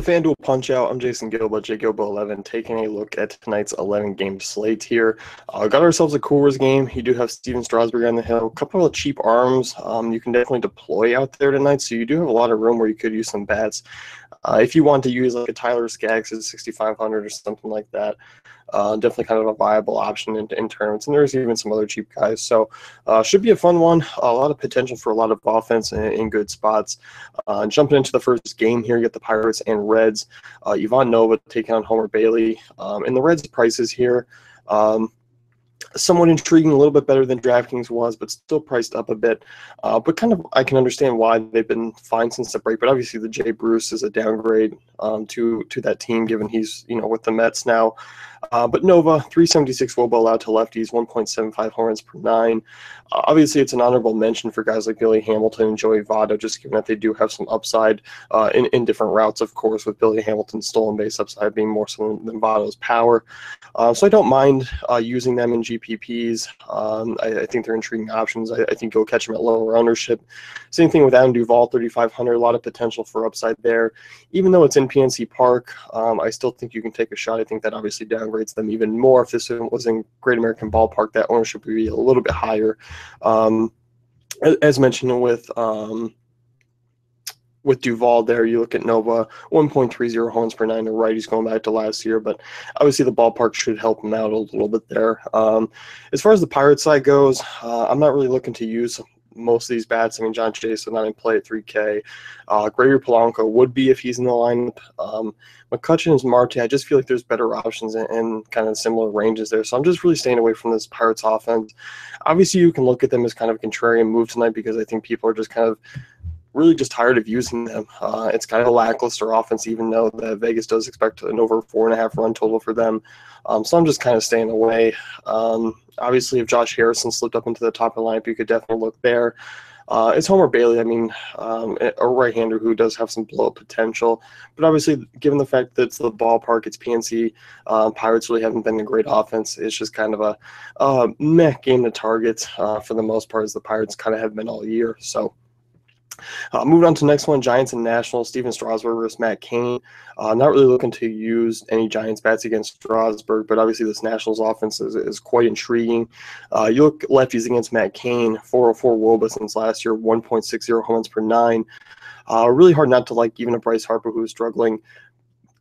FanDuel Punch Out. I'm Jason Gilba, JGilba11, taking a look at tonight's 11-game slate here. Got ourselves a Coors game. You do have Steven Strasburg on the hill. A couple of cheap arms you can definitely deploy out there tonight, so you do have a lot of room where you could use some bats. If you want to use like a Tyler Skaggs at 6,500 or something like that, definitely kind of a viable option in tournaments. And there's even some other cheap guys. So should be a fun one. A lot of potential for a lot of offense in good spots. Jumping into the first game here, you get the Pirates and Reds. Ivan Nova taking on Homer Bailey. And the Reds' prices here, somewhat intriguing, a little bit better than DraftKings was, but still priced up a bit. But kind of, I can understand why they've been fine since the break. But obviously, the Jay Bruce is a downgrade to that team, given he's with the Mets now. But Nova, 376 WOBA allowed to lefties, 1.75 home runs per nine. Obviously, it's an honorable mention for guys like Billy Hamilton and Joey Votto, just given that they do have some upside in different routes, of course, with Billy Hamilton's stolen base upside being more so than Votto's power. So I don't mind using them in GPPs. I think they're intriguing options. I think you'll catch them at lower ownership. Same thing with Adam Duvall, 3,500, a lot of potential for upside there. Even though it's in PNC Park, I still think you can take a shot. I think that obviously downgrades them even more. If this was in Great American Ballpark, that ownership would be a little bit higher. As mentioned with Duvall there, you look at Nova, 1.30 homes per nine to righties going back to last year, but obviously the ballpark should help him out a little bit there. As far as the Pirate side goes, I'm not really looking to use most of these bats. I mean, John Chase is not in play at 3K. Gregory Polanco would be if he's in the lineup. McCutchen is Marte. I just feel like there's better options in kind of similar ranges there. So I'm just really staying away from this Pirates offense. Obviously, you can look at them as kind of a contrarian move tonight because I think people are just kind of really just tired of using them. It's kind of a lackluster offense, even though the Vegas does expect an over 4.5 run total for them. So I'm just kind of staying away. Obviously, if Josh Harrison slipped up into the top of the lineup, you could definitely look there. It's Homer Bailey. I mean, a right-hander who does have some blow-up potential. But obviously, given the fact that it's the ballpark, it's PNC, Pirates really haven't been a great offense. It's just kind of a meh game to target for the most part, as the Pirates kind of have been all year. So moving on to the next one, Giants and Nationals, Steven Strasburg versus Matt Cain. Not really looking to use any Giants bats against Strasburg, but obviously this Nationals offense is quite intriguing. You look lefties against Matt Cain, 404 WOBA since last year, 1.60 home runs per nine. Really hard not to like even a Bryce Harper who's struggling.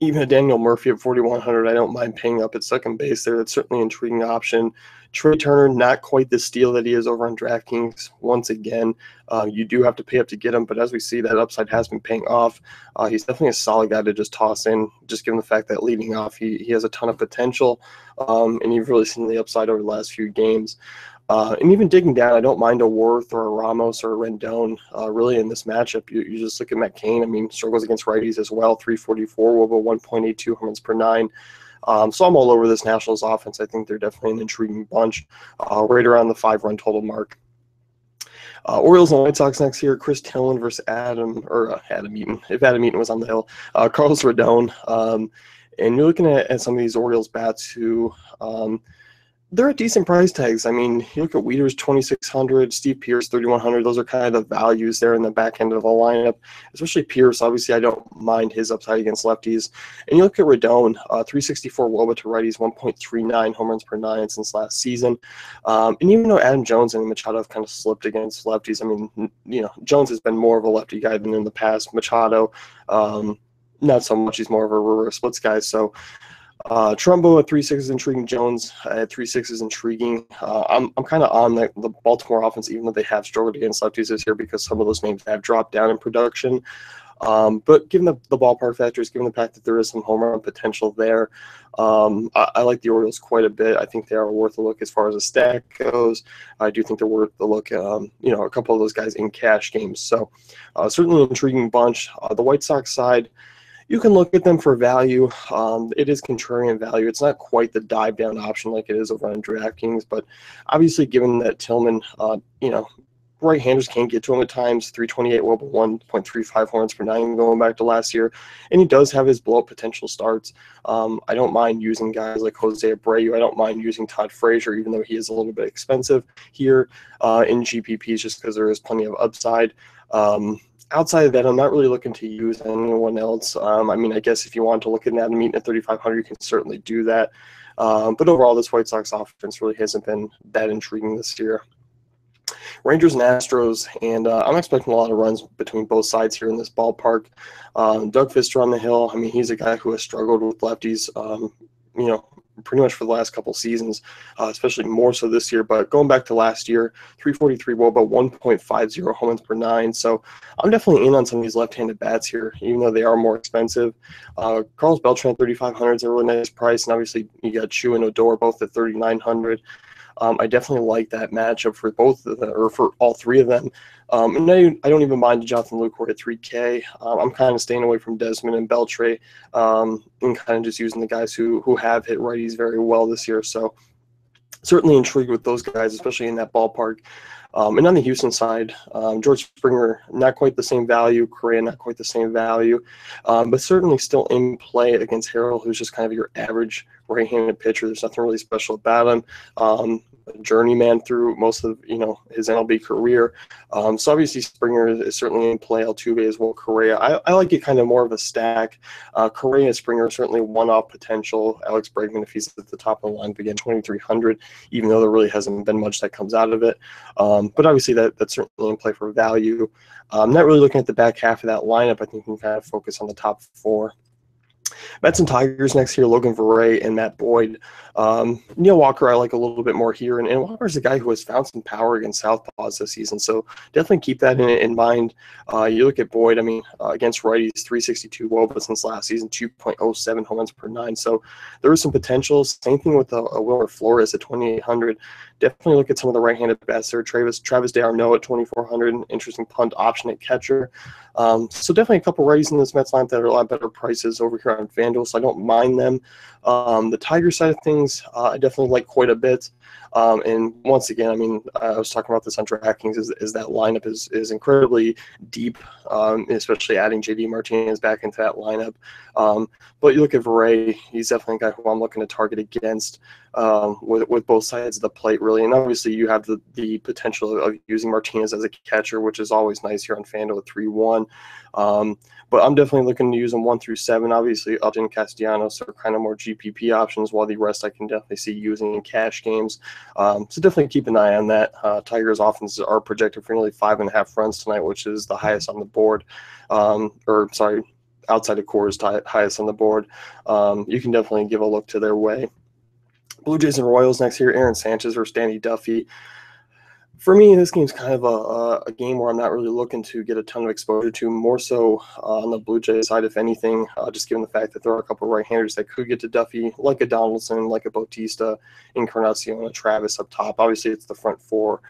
Even a Daniel Murphy at 4,100, I don't mind paying up at second base there. That's certainly an intriguing option. Trey Turner, not quite the steal that he is over on DraftKings. Once again, you do have to pay up to get him, but as we see, that upside has been paying off. He's definitely a solid guy to just toss in, just given the fact that leading off, he has a ton of potential, and you've really seen the upside over the last few games. And even digging down, I don't mind a Worth or a Ramos or a Rendon really in this matchup. You just look at Matt Cain. I mean, struggles against righties as well, 344 over 1.82 home runs per nine. So I'm all over this Nationals offense. I think they're definitely an intriguing bunch, right around the 5-run total mark. Orioles and White Sox next here. Chris Tillman versus Adam Eaton. If Adam Eaton was on the hill, Carlos Rodon. And you're looking at some of these Orioles bats who they're at decent price tags. I mean, you look at Wieters, 2,600, Steve Pearce, 3,100. Those are kind of the values there in the back end of the lineup, especially Pearce. Obviously, I don't mind his upside against lefties. And you look at Rodon, 364 WOBA to righties, 1.39 home runs per nine since last season. And even though Adam Jones and Machado have kind of slipped against lefties, I mean, Jones has been more of a lefty guy than in the past. Machado, not so much. He's more of a reverse splits guy. So Trumbo at 3.6 is intriguing. Jones at 3.6 is intriguing. I'm kind of on the Baltimore offense, even though they have struggled against lefties this year because some of those names have dropped down in production. But given the ballpark factors, given the fact that there is some home run potential there, I like the Orioles quite a bit. I think they are worth a look as far as a stack goes. I do think they're worth a look. A couple of those guys in cash games. So certainly an intriguing bunch. The White Sox side, you can look at them for value. It is contrarian value. It's not quite the dive down option like it is over on DraftKings, but obviously given that Tillman, right-handers can't get to him at times, 328 WOBA, 1.35 home runs per nine going back to last year, and he does have his blow-up potential starts. I don't mind using guys like Jose Abreu. I don't mind using Todd Frazier, even though he is a little bit expensive here in GPPs just because there is plenty of upside. Outside of that, I'm not really looking to use anyone else. I mean, I guess if you want to look at that and meet at 3,500, you can certainly do that. But overall, this White Sox offense really hasn't been that intriguing this year. Rangers and Astros, and I'm expecting a lot of runs between both sides here in this ballpark. Doug Fister on the hill, I mean, he's a guy who has struggled with lefties, you know, pretty much for the last couple seasons, especially more so this year. But going back to last year, 343 WOBA, 1.50 home runs per nine. So I'm definitely in on some of these left-handed bats here, even though they are more expensive. Carlos Beltran at 3,500 is a really nice price, and obviously you got Chu and Odor both at 3,900. I definitely like that matchup for both of them, or for all three of them. And I don't even mind Jonathan Lucroy at 3K. I'm kind of staying away from Desmond and Beltre, and kind of just using the guys who have hit righties very well this year. So certainly intrigued with those guys, especially in that ballpark. And on the Houston side, George Springer, not quite the same value. Correa, not quite the same value, but certainly still in play against Harrell, who's just kind of your average right-handed pitcher. There's nothing really special about him. A journeyman through most of his MLB career. So obviously Springer is certainly in play. Altuve as well. Correa. I like it kind of more of a stack. Correa and Springer certainly one-off potential. Alex Bregman, if he's at the top of the line, again 2,300. Even though there really hasn't been much that comes out of it. But obviously that's certainly in play for value. I'm not really looking at the back half of that lineup. I think we can kind of focus on the top four. Mets and Tigers next here, Logan Verrey and Matt Boyd. Neil Walker I like a little bit more here, and Walker's a guy who has found some power against southpaws this season, so definitely keep that in mind. You look at Boyd, I mean, against righties, 362 WOBA since last season, 2.07 home runs per nine, so there is some potential. Same thing with Wilmer Flores at 2,800. Definitely look at some of the right-handed bats there. Travis d'Arnaud at 2,400, an interesting punt option at catcher. So definitely a couple righties in this Mets lineup that are a lot better prices over here on FanDuel, so I don't mind them. The Tiger side of things, I definitely like quite a bit. And once again, I mean, I was talking about this on DraftKings, is that lineup is incredibly deep, especially adding JD Martinez back into that lineup. But you look at Verrey, he's definitely a guy who I'm looking to target against with both sides of the plate, really. And obviously you have the potential of using Martinez as a catcher, which is always nice here on FanDuel at 3-1. But I'm definitely looking to use them 1 through 7. Obviously, Upton, Castellanos are kind of more GPP options, while the rest I can definitely see using in cash games. So definitely keep an eye on that. Tigers' offenses are projected for nearly 5.5 runs tonight, which is the highest on the board. Outside of Coors, highest on the board. You can definitely give a look to their way. Blue Jays and Royals next here. Aaron Sanchez versus Danny Duffy. For me, this game's kind of a game where I'm not really looking to get a ton of exposure to, more so on the Blue Jays side, if anything, just given the fact that there are a couple of right-handers that could get to Duffy, like a Donaldson, like a Bautista, Encarnacion, and Travis up top. Obviously, it's the front four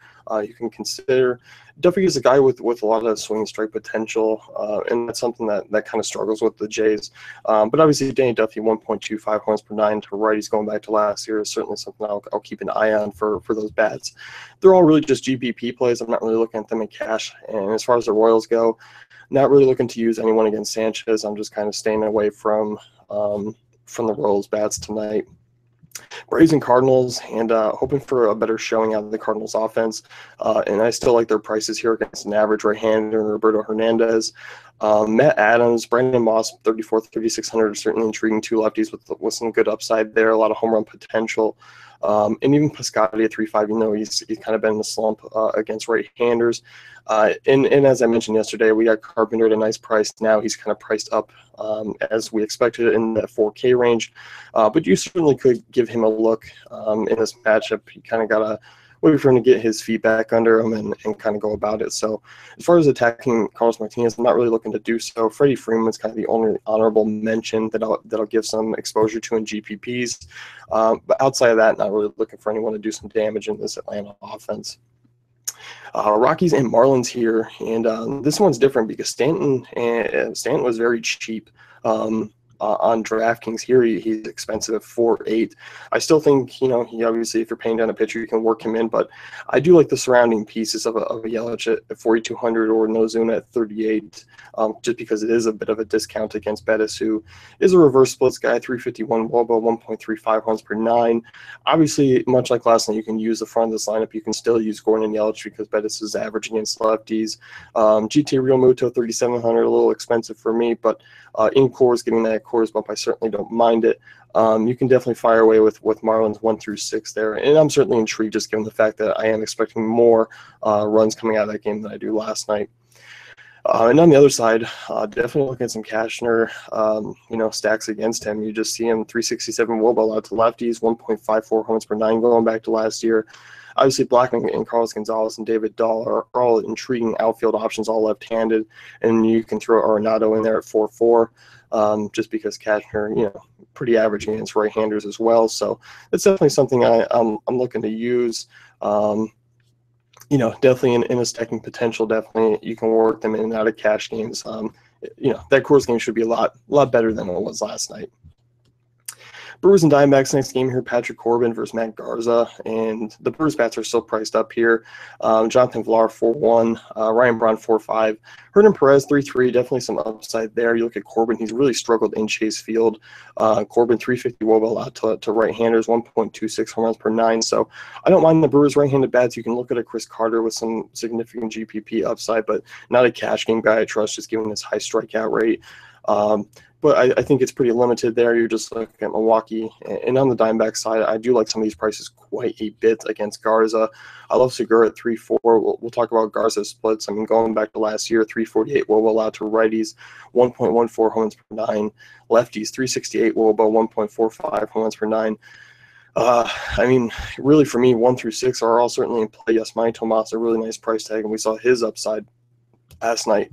you can consider. Duffy is a guy with a lot of swing and strike potential, and that's something that kind of struggles with the Jays. But obviously, Danny Duffy, 1.25 homers per nine to righties going back to last year is certainly something I'll keep an eye on for those bats. They're all really just GPP plays. I'm not really looking at them in cash. And as far as the Royals go, not really looking to use anyone against Sanchez. I'm just kind of staying away from the Royals bats tonight. Braves and Cardinals, and hoping for a better showing out of the Cardinals offense. And I still like their prices here against an average right-hander, Roberto Hernandez. Matt Adams, Brandon Moss, 3,600 are certainly intriguing. Two lefties with some good upside there, a lot of home run potential. And even Piscotty at 3.5, he's kind of been in the slump against right-handers. And as I mentioned yesterday, we got Carpenter at a nice price. Now he's kind of priced up as we expected in the 4K range. But you certainly could give him a look in this matchup. You kind of got to wait for him to get his feet back under him and kind of go about it. So as far as attacking Carlos Martinez, I'm not really looking to do so. Freddie Freeman's kind of the only honorable mention that I'll give some exposure to in GPPs. But outside of that, not really looking for anyone to do some damage in this Atlanta offense. Rockies and Marlins here, and this one's different because Stanton was very cheap. on DraftKings here. He's expensive at 4.8. I still think, he obviously, if you're paying down a pitcher, you can work him in, but I do like the surrounding pieces of a Yelich at 4,200 or Nozuna at 38, just because it is a bit of a discount against Bettis, who is a reverse splits guy, 351 WOBA, 1.35 runs per 9. Obviously, much like last night, you can use the front of this lineup. You can still use Gordon and Yelich because Bettis is average against lefties. GT Real Muto, 3,700, a little expensive for me, but in Coors, getting that Coors bump, I certainly don't mind it. You can definitely fire away with Marlins 1 through 6 there, and I'm certainly intrigued just given the fact that I am expecting more runs coming out of that game than I do last night. And on the other side, definitely looking at some Cashner, stacks against him. You just see him 367 WOBA allowed to lefties, 1.54 homers per 9 going back to last year. Obviously, Blackman and Carlos Gonzalez and David Dahl are all intriguing outfield options, all left-handed, and you can throw Arenado in there at 4.4, just because Cashner, pretty average against right-handers as well. So it's definitely something I'm looking to use. Definitely in a stacking potential. Definitely you can work them in and out of cash games. That Coors game should be a lot better than it was last night. Brewers and Diamondbacks next game here, Patrick Corbin versus Matt Garza, and the Brewers bats are still priced up here. Jonathan Villar 4.1, Ryan Braun 4.5, Hernan Perez 3.3, definitely some upside there. You look at Corbin, he's really struggled in Chase Field. Corbin 350 WOBA allowed to right-handers, 1.26 home runs per 9. So I don't mind the Brewers right-handed bats. You can look at a Chris Carter with some significant GPP upside, but not a cash game guy I trust, just given his high strikeout rate. But I think it's pretty limited there. You're just looking at Milwaukee. And on the Diamondback side, I do like some of these prices quite a bit against Garza. I love Segura at 3.4. We'll talk about Garza's splits. I mean, going back to last year, 348 WOBA allowed to righties, 1.14 homers per 9. Lefties, 368 WOBA, 1.45 homers per 9. Really for me, 1 through 6 are all certainly in play. Yes, Manny Tomas, a really nice price tag, and we saw his upside last night.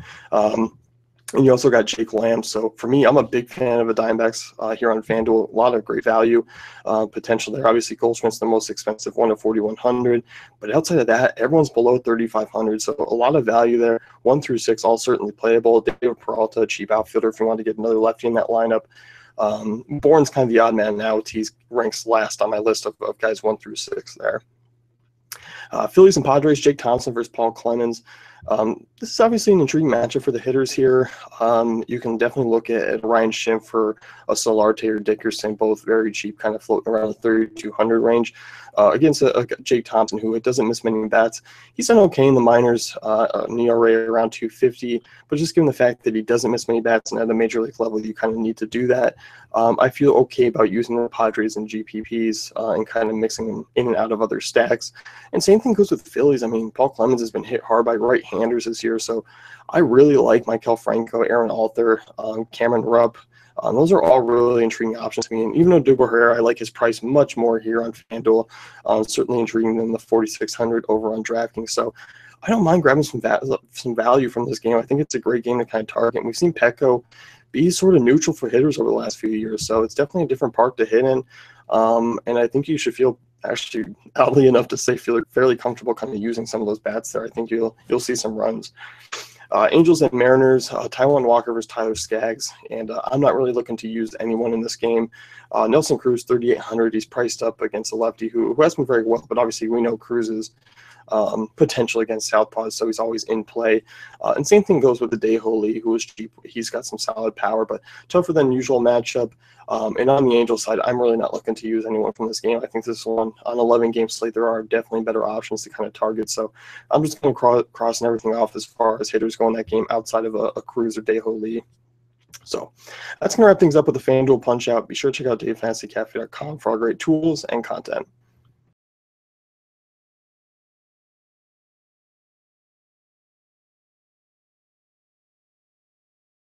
And you also got Jake Lamb. So for me, I'm a big fan of the Diamondbacks here on FanDuel. A lot of great value potential there. Obviously, Goldschmidt's the most expensive one at 4,100. But outside of that, everyone's below 3,500. So a lot of value there. 1 through 6, all certainly playable. David Peralta, cheap outfielder if you want to get another lefty in that lineup. Bourne's kind of the odd man out. He ranks last on my list of guys 1 through 6 there. Phillies and Padres, Jake Thompson versus Paul Clemens. This is obviously an intriguing matchup for the hitters here. You can definitely look at Ryan Schimpf or a Solarte or Dickerson, both very cheap, kind of floating around the 3,200 range. Against a Jake Thompson, who doesn't miss many bats. He's done okay in the minors, an ERA around 250, but just given the fact that he doesn't miss many bats and at the major league level, you kind of need to do that. I feel okay about using the Padres and GPPs and kind of mixing them in and out of other stacks. And same thing goes with the Phillies. I mean, Paul Clemens has been hit hard by right-handers this year, so I really like Maikel Franco, Aaron Alter, Cameron Rupp. Those are all really intriguing options to me. And even though Duber Herrera, I like his price much more here on FanDuel, certainly intriguing than the 4,600 over on DraftKings. So I don't mind grabbing some value from this game. I think it's a great game to kind of target. And we've seen Petco be sort of neutral for hitters over the last few years. So it's definitely a different park to hit in. And I think you should feel actually, oddly enough to say, feel fairly comfortable kind of using some of those bats there. I think you'll see some runs. Angels and Mariners, Taijuan Walker versus Tyler Skaggs, and I'm not really looking to use anyone in this game. Nelson Cruz, 3,800. He's priced up against a lefty who has been very well, but obviously we know Cruz's potential against southpaws, so he's always in play. And same thing goes with the Daeho Lee, who is cheap. He's got some solid power, but tougher than usual matchup. And on the Angels side, I'm really not looking to use anyone from this game. I think this one, on 11-game slate, there are definitely better options to kind of target. So I'm just going to crossing everything off as far as hitters go in that game outside of a Cruz or Daeho Lee. So that's going to wrap things up with the FanDuel Punch-Out. Be sure to check out DaveFantasyCafe.com for all great tools and content.